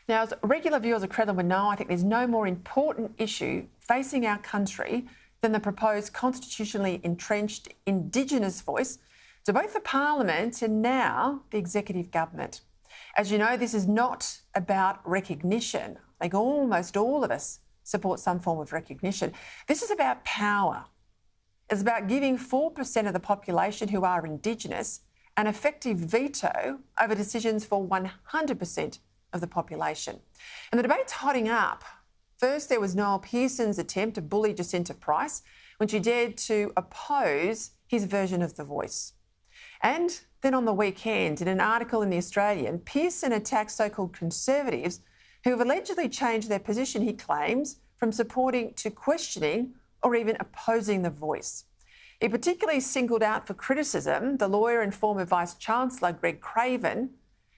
Now, as regular viewers of Credlin would know, I think there's no more important issue facing our country than the proposed constitutionally entrenched Indigenous voice to both the Parliament and now the executive government. As you know, this is not about recognition. I think almost all of us support some form of recognition. This is about power. It's about giving 4% of the population who are Indigenous an effective veto over decisions for 100% of the population. And the debate's hotting up. First, there was Noel Pearson's attempt to bully Jacinta Price when she dared to oppose his version of The Voice. And then on the weekend, in an article in The Australian, Pearson attacked so-called Conservatives who have allegedly changed their position, he claims, from supporting to questioning or even opposing The Voice. He particularly singled out for criticism the lawyer and former Vice-Chancellor Greg Craven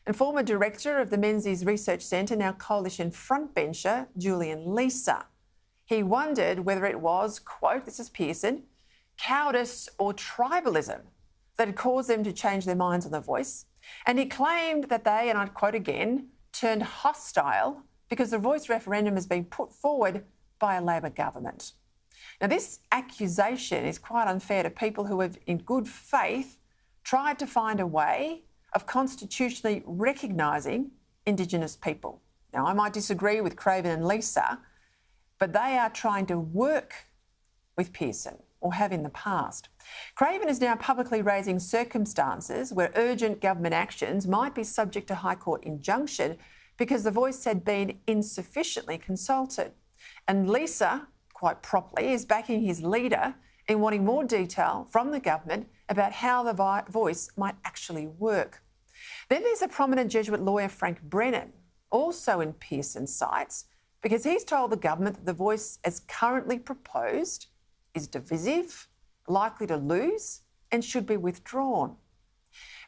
and former director of the Menzies Research Centre, now Coalition frontbencher Julian Leeser. He wondered whether it was, quote, this is Pearson, cowardice or tribalism that had caused them to change their minds on The Voice. And he claimed that they, and I'd quote again, turned hostile because the Voice referendum has been put forward by a Labor government. Now, this accusation is quite unfair to people who have, in good faith, tried to find a way of constitutionally recognising Indigenous people. Now, I might disagree with Craven and Leeser, but they are trying to work with Pearson, or have in the past. Craven is now publicly raising circumstances where urgent government actions might be subject to High Court injunction because The Voice had been insufficiently consulted. And Leeser, quite properly, is backing his leader in wanting more detail from the government about how The Voice might actually work. Then there's a prominent Jesuit lawyer, Frank Brennan, also in Pearson's sights, because he's told the government that The Voice, as currently proposed, is divisive, likely to lose, and should be withdrawn.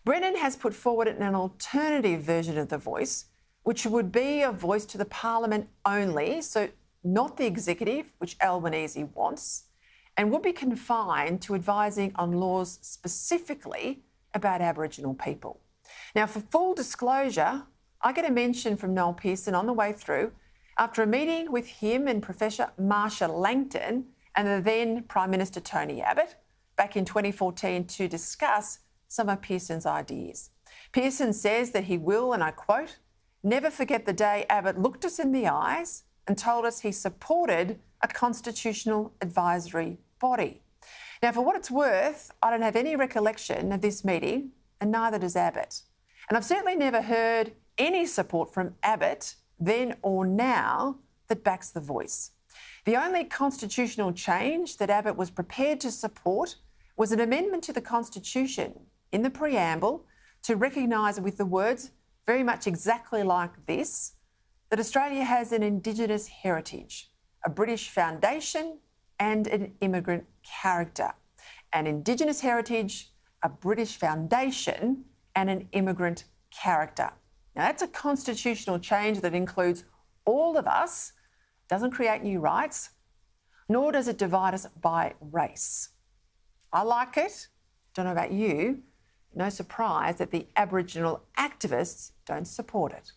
Brennan has put forward an alternative version of The Voice, which would be a voice to the Parliament only, so not the executive, which Albanese wants, and would be confined to advising on laws specifically about Aboriginal people. Now, for full disclosure, I get a mention from Noel Pearson on the way through after a meeting with him and Professor Marsha Langton and the then Prime Minister Tony Abbott back in 2014 to discuss some of Pearson's ideas. Pearson says that he will, and I quote, never forget the day Abbott looked us in the eyes and told us he supported a constitutional advisory body. Now, for what it's worth, I don't have any recollection of this meeting, and neither does Abbott. And I've certainly never heard any support from Abbott, then or now, that backs The Voice. The only constitutional change that Abbott was prepared to support was an amendment to the Constitution in the preamble to recognise with the words very much exactly like this, that Australia has an Indigenous heritage, a British foundation and an immigrant character. An Indigenous heritage, a British foundation and an immigrant character. Now, that's a constitutional change that includes all of us, doesn't create new rights, nor does it divide us by race. I like it. Don't know about you. No surprise that the Aboriginal activists don't support it.